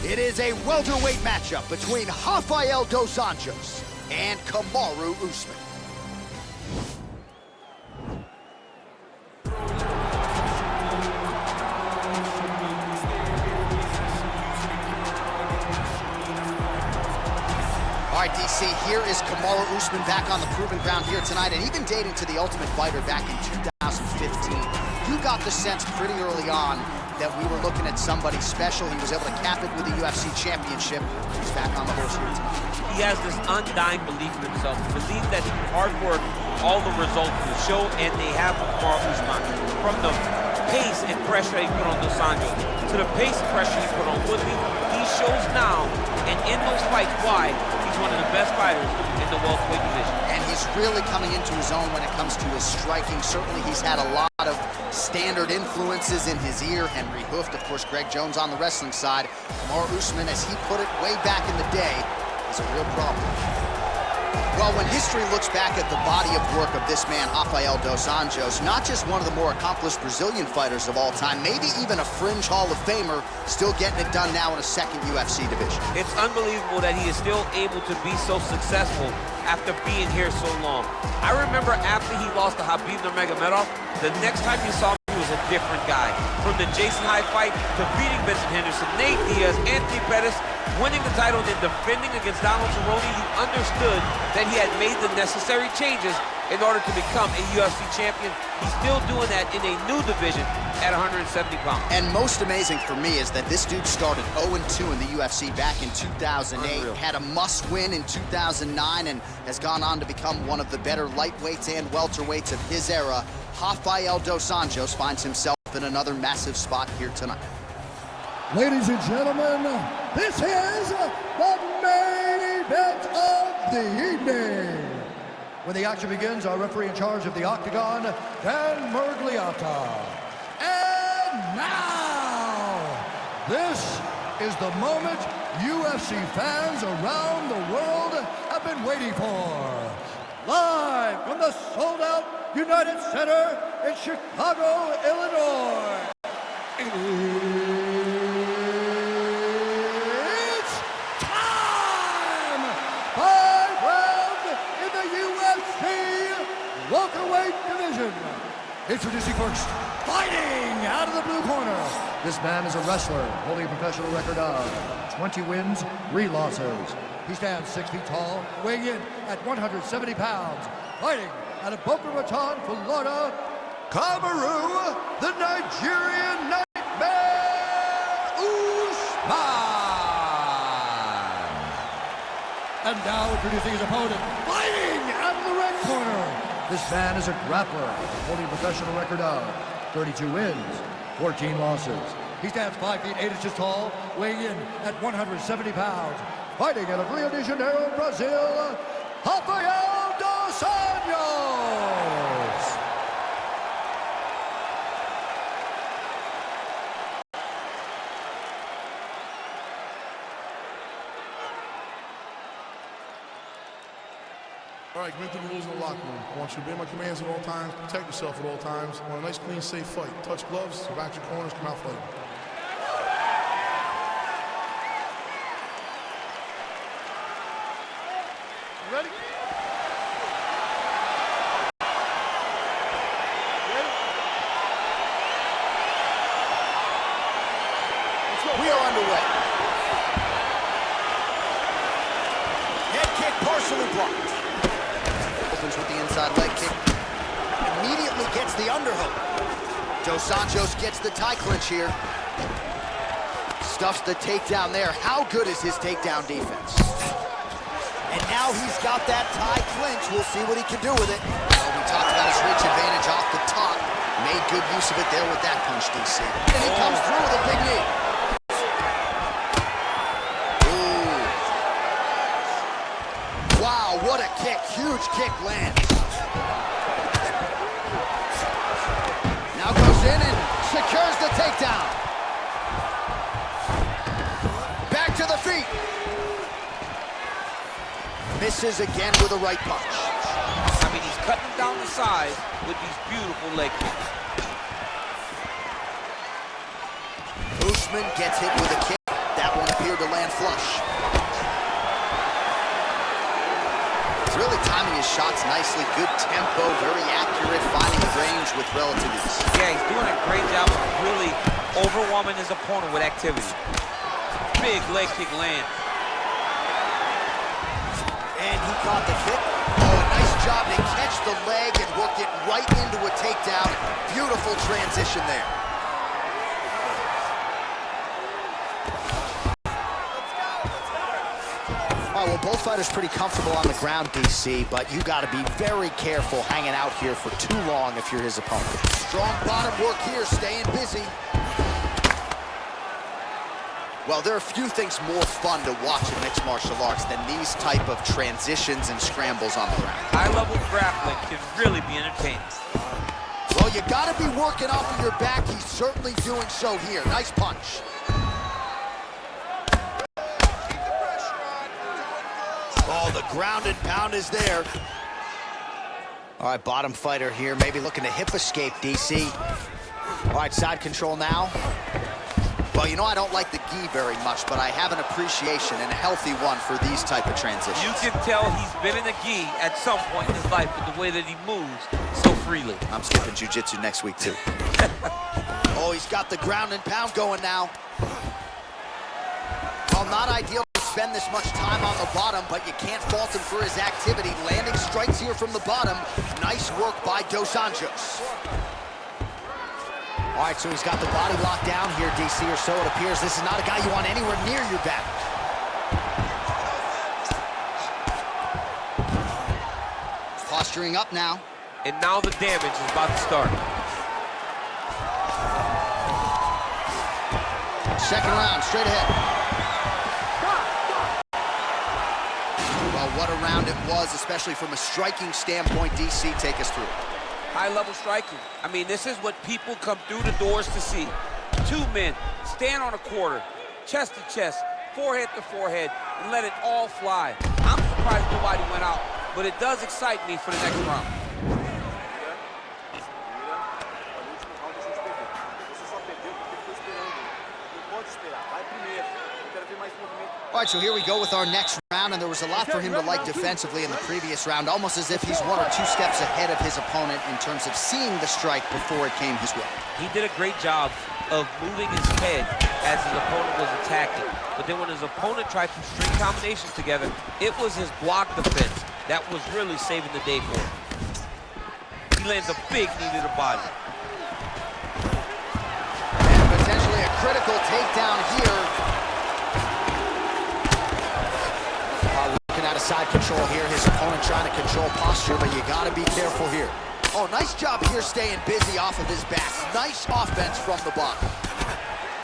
It is a welterweight matchup between Rafael dos Anjos and Kamaru Usman. All right, DC, here is Kamaru Usman back on the proven ground here tonight, and even dating to the Ultimate Fighter back in 2015. You got the sense pretty early on that we were looking at somebody special. He was able to cap it with the UFC championship. He's back on the horse here tonight. He has this undying belief in himself, belief that hard work, all the results will show, and they have Kamaru Usman. From the pace and pressure he put on Dos Anjos to the pace and pressure he put on Woodley, he shows now, and in those fights, why he's one of the best fighters in the welterweight division. And he's really coming into his own when it comes to his striking. Certainly he's had a lot of standard influences in his ear. Henry Hooft, of course, Greg Jones on the wrestling side. Kamaru Usman, as he put it way back in the day, is a real problem. Well, when history looks back at the body of work of this man, Rafael dos Anjos, not just one of the more accomplished Brazilian fighters of all time, maybe even a fringe Hall of Famer, still getting it done now in a second UFC division. It's unbelievable that he is still able to be so successful after being here so long. I remember after he lost to Khabib Nurmagomedov, the next time you saw him, he was a different guy. From the Jason Hyde fight to beating Vincent Henderson, Nate Diaz, Anthony Pettis, winning the title and then defending against Donald Cerrone, he understood that he had made the necessary changes in order to become a UFC champion. He's still doing that in a new division at 170 pounds. And most amazing for me is that this dude started 0-2 in the UFC back in 2008, had a must-win in 2009, and has gone on to become one of the better lightweights and welterweights of his era. Rafael dos Anjos finds himself in another massive spot here tonight. Ladies and gentlemen, this is the main event of the evening. When the action begins, our referee in charge of the Octagon, Dan Mergliata. And now, this is the moment UFC fans around the world have been waiting for. Live from the sold-out United Center in Chicago, Illinois. Welterweight division. Introducing first, fighting out of the blue corner. This man is a wrestler, holding a professional record of 20 wins, 3 losses. He stands 6 feet tall, weighing in at 170 pounds. Fighting out of Boca Raton, Florida, Kamaru, the Nigerian Nightmare, Usman. And now introducing his opponent, fighting out of the red corner. This man is a grappler, holding a professional record of 32 wins, 14 losses. He stands 5 feet 8 inches tall, weighing in at 170 pounds. Fighting out of Rio de Janeiro, Brazil, Rafael dos Anjos. All right, commit to the rules in the locker room. I want you to obey my commands at all times, protect yourself at all times. I want a nice, clean, safe fight. Touch gloves, back your corners, come out fighting. You ready? We are underway. Head kick partially blocked. Opens with the inside leg kick. Immediately gets the underhook. Dos Anjos gets the tie clinch here. Stuffs the takedown there. How good is his takedown defense? And now he's got that tie clinch. We'll see what he can do with it. Well, we talked about his reach advantage off the top. Made good use of it there with that punch, DC. And he comes through with a big knee. Wow, what a kick. Huge kick lands. Now goes in and secures the takedown. Back to the feet. Misses again with a right punch. I mean, he's cutting down the size with these beautiful leg kicks. Usman gets hit with a kick. That one appears here to land flush. He's really timing his shots nicely. Good tempo, very accurate, finding range with relative ease. Yeah, he's doing a great job of really overwhelming his opponent with activity. Big leg kick land. And he caught the kick. Oh, a nice job to catch the leg and work it right into a takedown. Beautiful transition there. All right, well, both fighters pretty comfortable on the ground, DC, but you got to be very careful hanging out here for too long if you're his opponent. Strong bottom work here, staying busy. Well, there are few things more fun to watch in mixed martial arts than these type of transitions and scrambles on the ground. High-level grappling can really be entertaining. Well, you got to be working off of your back. He's certainly doing so here. Nice punch. Oh, the ground and pound is there. All right, bottom fighter here, maybe looking to hip escape, DC. All right, side control now. Well, you know, I don't like the gi very much, but I have an appreciation and a healthy one for these type of transitions. You can tell he's been in the gi at some point in his life with the way that he moves so freely. I'm skipping jiu-jitsu next week, too. Oh, he's got the ground and pound going now. Well, not ideal to spend this much time on the bottom, but you can't fault him for his activity. Landing strikes here from the bottom. Nice work by Dos Anjos. All right, so he's got the body locked down here, DC, or so it appears. This is not a guy you want anywhere near your back. Posturing up now. And now the damage is about to start. Second round, straight ahead. Well, what a round it was, especially from a striking standpoint. DC, take us through. High-level striking. I mean, this is what people come through the doors to see. Two men stand on a quarter, chest to chest, forehead to forehead, and let it all fly. I'm surprised nobody went out, but it does excite me for the next round. All right, so here we go with our next round, and there was a lot for him to like defensively in the previous round, almost as if he's 1 or 2 steps ahead of his opponent in terms of seeing the strike before it came his way. He did a great job of moving his head as his opponent was attacking. But then when his opponent tried to string combinations together, it was his block defense that was really saving the day for him. He lands a big knee to the body. And potentially a critical takedown here. Out of side control here, his opponent trying to control posture, but you got to be careful here. Oh, nice job here staying busy off of his back. Nice offense from the bottom.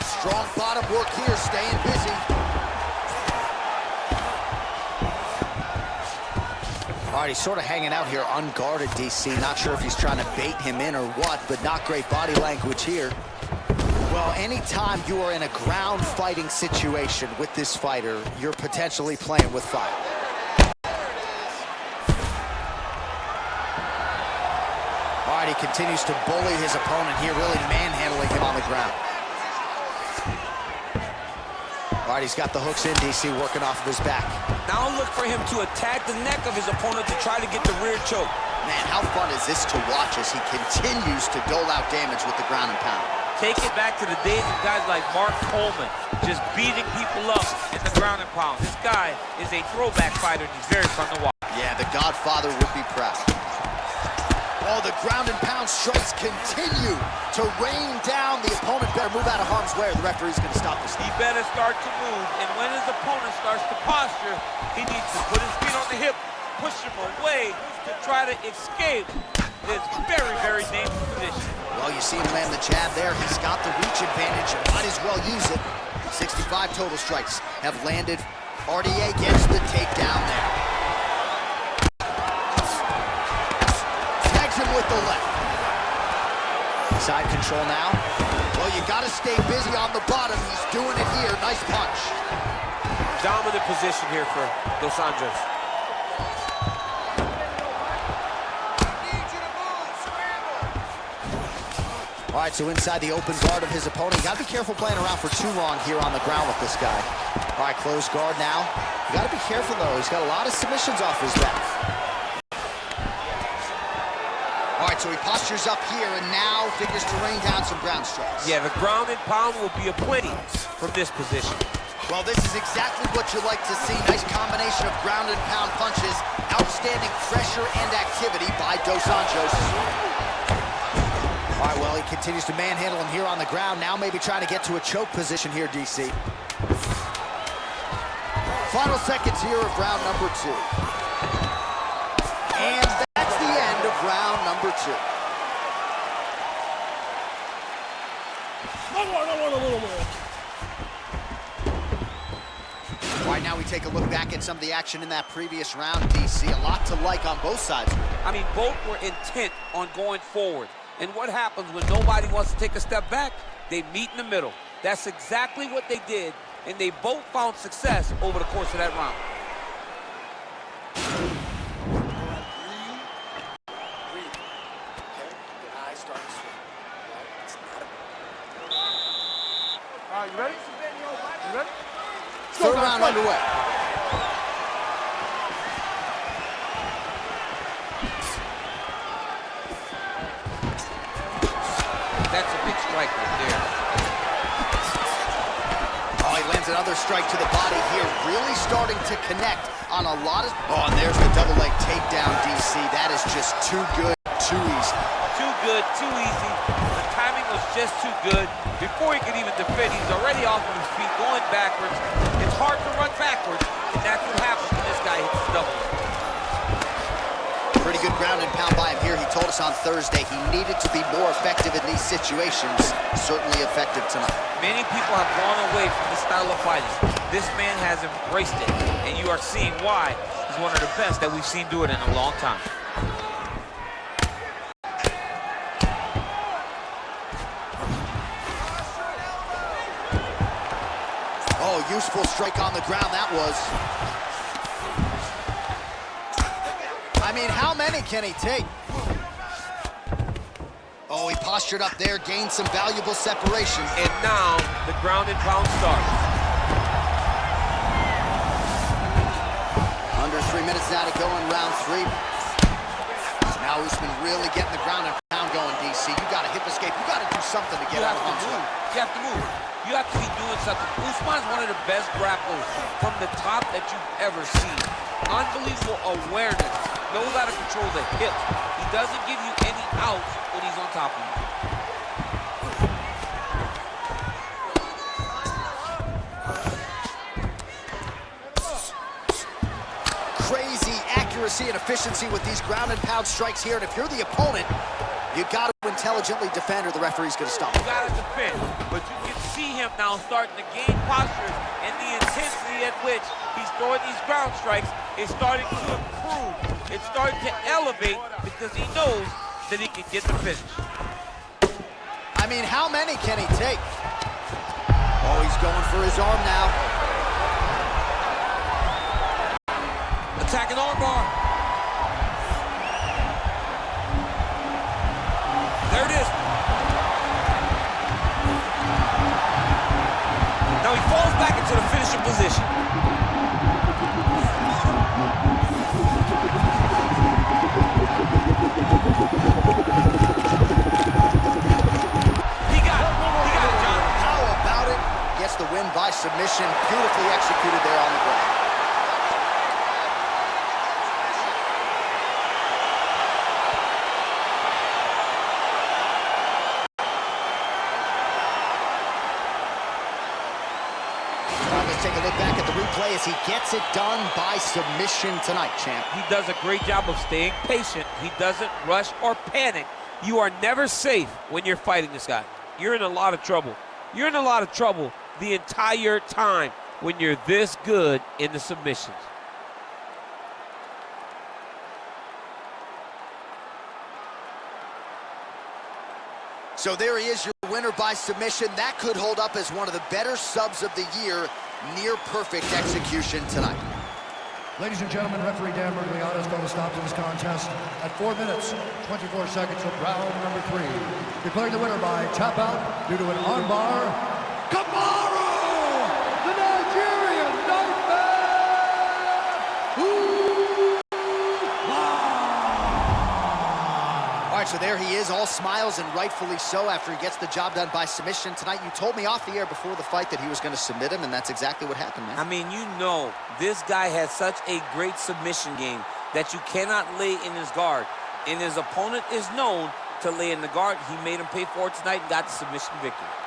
Strong bottom work here, staying busy. All right, he's sort of hanging out here unguarded, DC. Not sure if he's trying to bait him in or what, but not great body language here. Well, anytime you are in a ground fighting situation with this fighter, you're potentially playing with fire. All right, he continues to bully his opponent here, really manhandling him on the ground. All right, he's got the hooks in, DC, working off of his back. Now look for him to attack the neck of his opponent to try to get the rear choke. Man, how fun is this to watch as he continues to dole out damage with the ground and pound? Take it back to the days of guys like Mark Coleman, just beating people up in the ground and pound. This guy is a throwback fighter, and he's very fun to watch. Yeah, the Godfather would be proud. Oh, the ground and pound strikes continue to rain down. The opponent better move out of harm's way or the referee's going to stop this. He better start to move, and when his opponent starts to posture, he needs to put his feet on the hip, push him away to try to escape this very, very dangerous position. Well, you see him land the jab there. He's got the reach advantage and might as well use it. 65 total strikes have landed. RDA gets the takedown there. Tags him with the left. Side control now. Well, you got to stay busy on the bottom. He's doing it here. Nice punch. Dominant position here for Dos Anjos. All right, so inside the open guard of his opponent. You got to be careful playing around for too long here on the ground with this guy. All All right, close guard now. You got to be careful, though. He's got a lot of submissions off his back. All right, so he postures up here and now figures to rain down some ground strikes. Yeah, the ground and pound will be aplenty from this position. Well, this is exactly what you like to see. Nice combination of ground and pound punches. Outstanding pressure and activity by Dos Anjos. All right, well, he continues to manhandle him here on the ground. Now maybe trying to get to a choke position here, DC. Final seconds here of round number 2. And that's the end of round number 2. I want a little more. All right, now we take a look back at some of the action in that previous round, DC. A lot to like on both sides. I mean, both were intent on going forward. And what happens when nobody wants to take a step back? They meet in the middle. That's exactly what they did, and they both found success over the course of that round. All right, you ready? You ready? Third round underway. That's a big strike right there. Oh, he lands another strike to the body here. Really starting to connect on a lot of... Oh, and there's the double leg takedown, DC. That is just too good, too easy. Too good, too easy. The timing was just too good. Before he could even defend, he's already off of his feet, going backwards. It's hard to run backwards, and that's what happens when this guy hits the double leg. Pretty good ground and pound by him here. He told us on Thursday he needed to be more effective in these situations. Certainly effective tonight. Many people have gone away from this style of fighting. This man has embraced it, and you are seeing why he's one of the best that we've seen do it in a long time. Oh, useful strike on the ground that was. I mean, how many can he take? Oh, he postured up there, gained some valuable separation. And now, the ground and pound starts. Under 3 minutes now to go in round 3. Now Usman really getting the ground and pound going, DC. You got to hip escape. You got to do something to get out of harm's way. You have to move. You have to be doing something. Usman's one of the best grapplers from the top that you've ever seen. Unbelievable awareness. Knows how to control the hips. He doesn't give you any outs when he's on top of you. Crazy accuracy and efficiency with these ground and pound strikes here. And if you're the opponent, you got to intelligently defend or the referee's going to stop. You got to defend, but you can see him now starting to gain posture, and the intensity at which he's throwing these ground strikes is starting to improve. It's starting to elevate because he knows that he can get the finish. I mean, how many can he take? Oh, he's going for his arm now. Attacking armbar. There it is. Now he falls back into the finishing position. He got it, John. How about it? Gets the win by submission. Beautifully executed there on the ground. Let's take a look back at the replay as he gets it done by submission tonight, champ. He does a great job of staying patient. He doesn't rush or panic. You are never safe when you're fighting this guy. You're in a lot of trouble. You're in a lot of trouble the entire time when you're this good in the submissions. So there he is, your winner by submission. That could hold up as one of the better subs of the year. Near perfect execution tonight. Ladies and gentlemen, referee Dan Merglianis going to stop this contest at 4 minutes, 24 seconds of round number 3. Declaring the winner by tap out due to an armbar, Kamaru, the Nigerian right, so there he is, all smiles, and rightfully so after he gets the job done by submission. Tonight, you told me off the air before the fight that he was going to submit him, and that's exactly what happened, man. I mean, you know, this guy has such a great submission game that you cannot lay in his guard. And his opponent is known to lay in the guard. He made him pay for it tonight and got the submission victory.